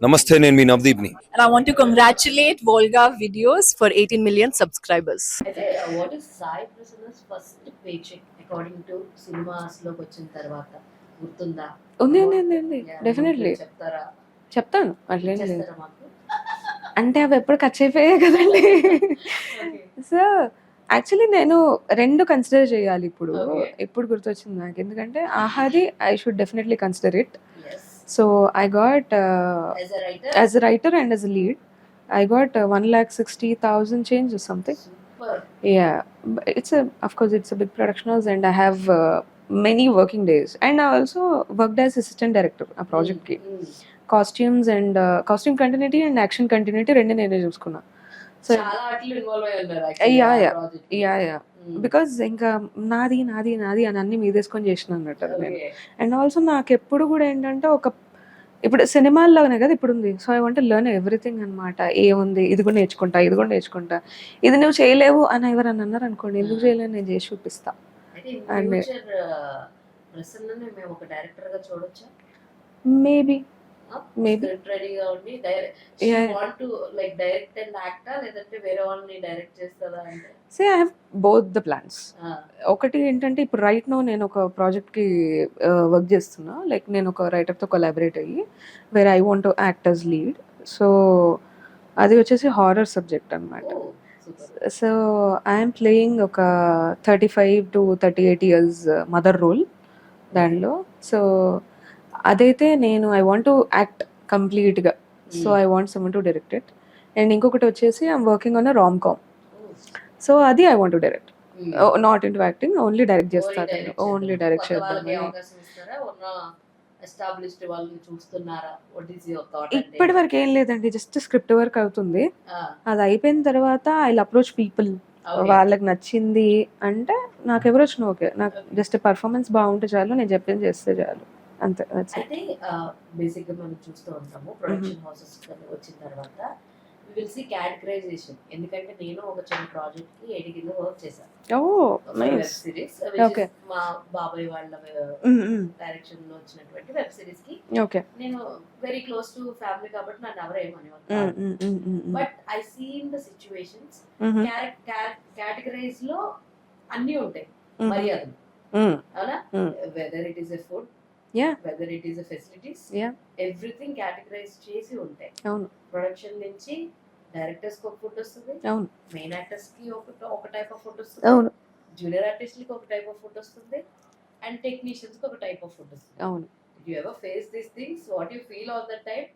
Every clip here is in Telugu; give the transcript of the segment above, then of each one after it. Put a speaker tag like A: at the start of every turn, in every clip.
A: నమస్తే, నేను మీ నవదీప్ని.
B: And I want to congratulate Volga Videos for 18 million subscribers.
C: అయితే what is Sai Prasanna's first pay check according to cinemas లోకి వచ్చిన తర్వాత గుర్తుందా?
D: ఉంది డెఫినెట్లీ
C: చెప్తారా?
D: చెప్తాను అట్లేం లేదు.
C: చేస్తారా మాకు?
D: అంటే అవి ఎప్పుడు ఖర్చు అయిపోయాయి కదండి. సో యాక్చువల్లీ నేను రెండు కన్సిడర్ చేయాలి ఇప్పుడు.
C: Okay.
D: ఎప్పుడు గుర్తొచ్చింది నాకు, ఎందుకంటే ఆహాది I should definitely consider it.
C: Yes.
D: So I got
C: As a writer?
D: As a writer and as a lead I got 1,60,000 change or something.
C: Super.
D: Yeah, of course it's a big production house and I have many working days, and I also worked as assistant director a project ki. Costumes and costume continuity and action continuity rendu nene chuskuna. So
C: చాలా వాటిలో ఇన్వాల్వ్ అయి ఉన్నారు
D: yeah because ఇంకా నాది అని అన్ని మీదేసుకొని చేసిన అన్నట్టు నేను. అండ్ ఆల్సో నాకు ఎప్పుడు కూడా ఏంటంటే ఇప్పుడు సినిమాల్లోనే కదా ఇప్పుడు ఉంది. So I want learn everything అనమాట. ఏముంది, ఇది కూడా నేర్చుకుంటా. ఇది నువ్వు చేయలేవు అని ఎవరన్నా అన్నారు అనుకోండి, ఎందుకు చేయలేవు, నేను చేసి చూపిస్తా.
C: అయితే ప్రసన్నని మేము ఒక డైరెక్టర్ గా చూడొచ్చా?
D: మేబీ
C: స్క్రిప్ట్ రెడీగా ఉండి want to like direct and యాక్టా, లేదంటే వేరే వాళ్ళని డైరెక్ట్ చేస్తారా అంటే?
D: Say I have both the plans. ఒకటి ఏంటంటే ఇప్పుడు రైట్ నో నేను ఒక ప్రాజెక్ట్కి వర్క్ చేస్తున్నా. లైక్ నేను ఒక రైటర్తో కొలాబరేట్ అయ్యి where I want to act as lead. So అది వచ్చేసి హారర్ సబ్జెక్ట్ అనమాట. సో ఐఎమ్ ప్లేయింగ్ ఒక 35 to 38 years మదర్ రోల్ దానిలో. సో అదైతే నేను ఐ వాంట్ టు యాక్ట్ కంప్లీట్గా. So I want someone to direct it. And ఇంకొకటి వచ్చేసి I'm working on a rom com. So అది I want to direct, not into acting, only direct చేస్తాను. ఓన్లీ డైరెక్ట్ చేద్దాం. ఇప్పటి వరకు ఏం లేదండి, జస్ట్ స్క్రిప్ట్ వర్క్ అవుతుంది. అది అయిపోయిన తర్వాత ఐ అప్రోచ్ పీపుల్. వాళ్ళకి నచ్చింది అంటే నాకు ఎవరు వచ్చిన ఓకే, నాకు జస్ట్ పర్ఫార్మెన్స్ బాగుంటే చాలు, నేను చెప్పింది చేస్తే చాలు, అంతే.
C: అయితే బేసిక్ గా మనం చూస్తూ ఉంటాము ప్రొడక్షన్ హౌసెస్ వచ్చిన తర్వాత వి విల్ సీ కేటగరైజేషన్. ఎందుకంటే నేను ఒక చిన్న ప్రాజెక్ట్ కి ఎడిటింగ్ లో వర్క్ చేశాను. వెబ్ సిరీస్ మా బాబాయ్ వాళ్ళ డైరెక్షన్ లో వచ్చినటువంటి వెబ్ సిరీస్ కి నేను వెరీ క్లోజ్ టు ఫ్యామిలీ కాబట్టి నన్ను ఎవరు ఏమనేవారు. But I seen the situations, categorize లో అన్ని ఉంటాయి మర్యాదలు, అవునా? Whether it is a food, whether it is a facilities, everything categorized చేసి ఉంటాయి. అవును. ప్రొడక్షన్ నుంచి డైరెక్టర్స్ కి ఒక ఫుడ్ వస్తుంది, అవును. మెయిన్ యాక్టర్స్ కి ఒక టైప్ ఆఫ్ ఫుడ్ వస్తుంది, అవును. జూనియర్ ఆర్టిస్ట్ కి ఒక టైప్ ఆఫ్ ఫుడ్ వస్తుంది, అండ్ టెక్నీషియన్స్ కి ఒక టైప్ ఆఫ్ ఫుడ్ వస్తుంది, అవును. Did you ever face these things? What you feel all that time?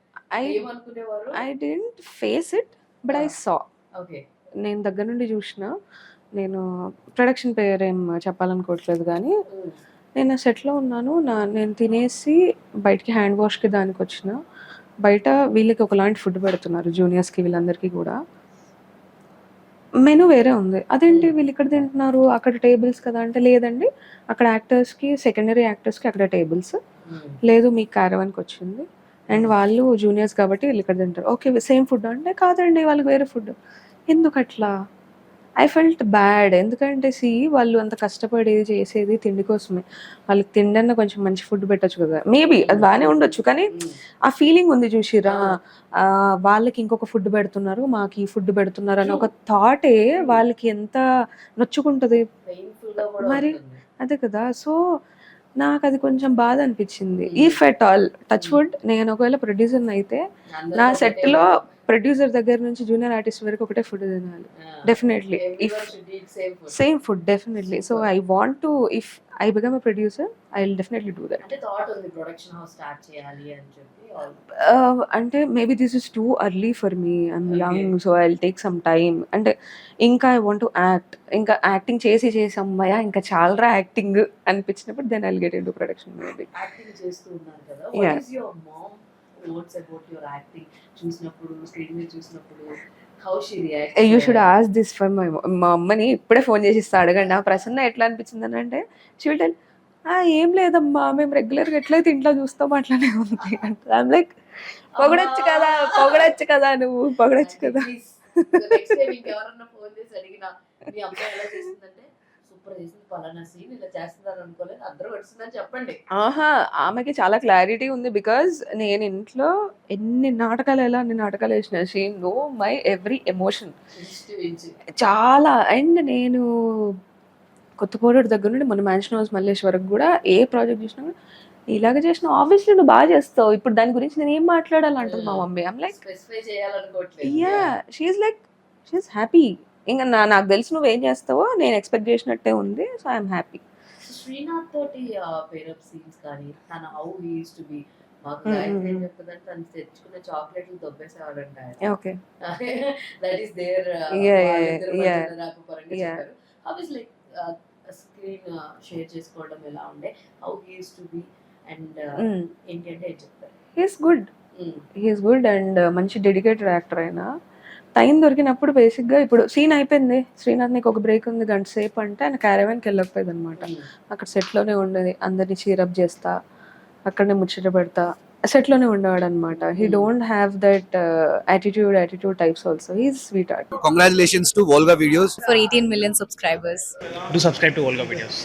C: ఏమనుకునేవారు? I didn't face it, but I saw. Okay.
D: నేను దగ్గర నుండి చూసిన. నేను ప్రొడక్షన్ పేరు ఏం చెప్పాలనుకోవట్లేదు కానీ నేను సెట్లో ఉన్నాను. నేను తినేసి బయటికి హ్యాండ్ వాష్కి దానికి వచ్చిన, బయట వీళ్ళకి ఒకలాంటి ఫుడ్ పెడుతున్నారు జూనియర్స్కి, వీళ్ళందరికీ కూడా. మెనూ వేరే ఉంది. అదేంటి వీళ్ళు ఇక్కడ తింటున్నారు, అక్కడ టేబుల్స్ కదా అంటే, లేదండి అక్కడ యాక్టర్స్కి, సెకండరీ యాక్టర్స్కి అక్కడ టేబుల్స్ లేదు, మీకు క్యారవాన్కి వచ్చింది, అండ్ వాళ్ళు జూనియర్స్ కాబట్టి వీళ్ళు ఇక్కడ తింటారు. ఓకే సేమ్ ఫుడ్ అంటే, కాదండి వాళ్ళకి వేరే ఫుడ్. ఎందుకు అట్లా? I felt bad. ఎందుకంటే వాళ్ళు అంత కష్టపడేది చేసేది తిండి కోసమే. వాళ్ళకి తిండన్న కొంచెం మంచి ఫుడ్ పెట్టచ్చు కదా, మేబీ అది బాగానే ఉండొచ్చు, కానీ ఆ ఫీలింగ్ ఉంది చూసిరా, వాళ్ళకి ఇంకొక ఫుడ్ పెడుతున్నారు, మాకు ఈ ఫుడ్ పెడుతున్నారు అని ఒక థాటే వాళ్ళకి ఎంత నొచ్చుకుంటుంది మరి, అదే కదా. సో నాకు అది కొంచెం బాధ అనిపించింది. If at all touch wood నేను ఒకవేళ ప్రొడ్యూసర్ అయితే నా సెట్లో ప్రొడ్యూసర్ దగ్గర నుంచి జూనియర్ ఆర్టిస్ట్ వరకు ఒకటే ఫుడ్ తినాలి, definitely. If same food definitely. So I want to, if I become a producer I will definitely do that.
C: అంటే థాట్ ఉంది ప్రొడక్షన్ హౌస్ స్టార్ట్ చేయాలి అని చెప్పి.
D: అంటే maybe this is too early for me, I'm young, so I will take some time. అంటే ఇంకా ఐ వాంట్ టు యాక్ట్, ఇంకా యాక్టింగ్ చేసి అమ్మాయ ఇంకా చాలా యాక్టింగ్ అనిపించినప్పుడు then I will get into production. Maybe
C: acting చేస్తూ ఉన్నారు కదా, what is your mom words about your acting? చూసినప్పుడు, స్క్రీన్ మీద చూసినప్పుడు how she react?
D: You should ask this for మా అమ్మని. ఇప్పుడే ఫోన్ చేసి ఇస్తా, అడగండి ఆ ప్రసన్న ఎట్లా అనిపించింది అని అంటే, షీ విల్ టెల్ ఏం లేదమ్మా, మేము రెగ్యులర్గా ఎట్లయితే ఇంట్లో చూస్తాం అట్లానే ఉంది అంటే. ఐఎమ్ లైక్, పొగడొచ్చు కదా నువ్వు పొగడొచ్చు కదా.
C: ఎవరన్నా ఫోన్ చేసి అడిగినా మీ అమ్మాయి ఎలా చేసిందంటే ఇప్పుడు చేసింది పలానా సీన్ ఇలా చేస్తున్నారు అనుకోలేదు, అందరూ వచ్చిందని చెప్పండి.
D: ఆహా, ఆమెకి చాలా క్లారిటీ ఉంది. బికాజ్ నేను ఇంట్లో ఎన్ని నాటకాలు వేసిన, she know my every emotion
C: ఇన్స్టి
D: చాలా. అండ్ నేను కొత్తపూడి దగ్గర నుండి మన మ్యాన్షన్ హౌస్ మల్లేష్ వరకు కూడా ఏ ప్రాజెక్ట్ చేసినా కూడా ఇలాగ చేసిన ఆబ్వియస్లీ నువ్వు బాగా చేస్తావు, ఇప్పుడు దాని గురించి నేను ఏం మాట్లాడాలంటుంది మా మమ్మీ. ఐమ్ లైక్
C: స్పెసిఫై చేయాలనుకోవట్లేదు.
D: Yeah, she's like she's happy. ఇంకా నాకు తెలిసి నువ్వు ఏం చేస్తావో నేను ఎక్స్పెక్ట్ చేసినట్టే ఉంది, సో ఐఎమ్ హ్యాపీ.
C: శ్రీనాథ్ తోటి పేరప్ సీన్స్ కానీ తన how he used to be, మాకు
D: Mm,
C: గాయత్రి ఏం
D: mm.
C: చెప్తుందంటే తను తెచ్చుకున్న చాక్లెట్లు దొబ్బేసేవాడంట.
D: Okay.
C: That is there
D: Yeah.
C: పరంగా
D: Yeah.
C: చెప్పారు. How is like screen share చేసుకోవడం ఎలా ఉండే, how he used to be and ఏంటి అంటే ఏం చెప్తారు?
D: హీఈస్ గుడ్ అండ్ మంచి డెడికేటెడ్ యాక్టర్. అయినా టైం దొరికినప్పుడు బేసిక్గా ఇప్పుడు సీన్ అయిపోయింది, శ్రీనాథ్ నీకు ఒక బ్రేక్ ఉంది గంట సేపు అంటే ఆయన క్యారవాన్కి వెళ్ళకపోయేది అనమాట. అక్కడ సెట్లోనే ఉండేది, అందరినీ చీరప్ చేస్తా, అక్కడనే ముచ్చట పెడతా, సెట్లోనే ఉండేవాడు అనమాట. He don't have that attitude types also. He's sweet heart.
A: Congratulations to Volga Videos.
B: For 18 million subscribers.
E: Do subscribe to Volga Videos.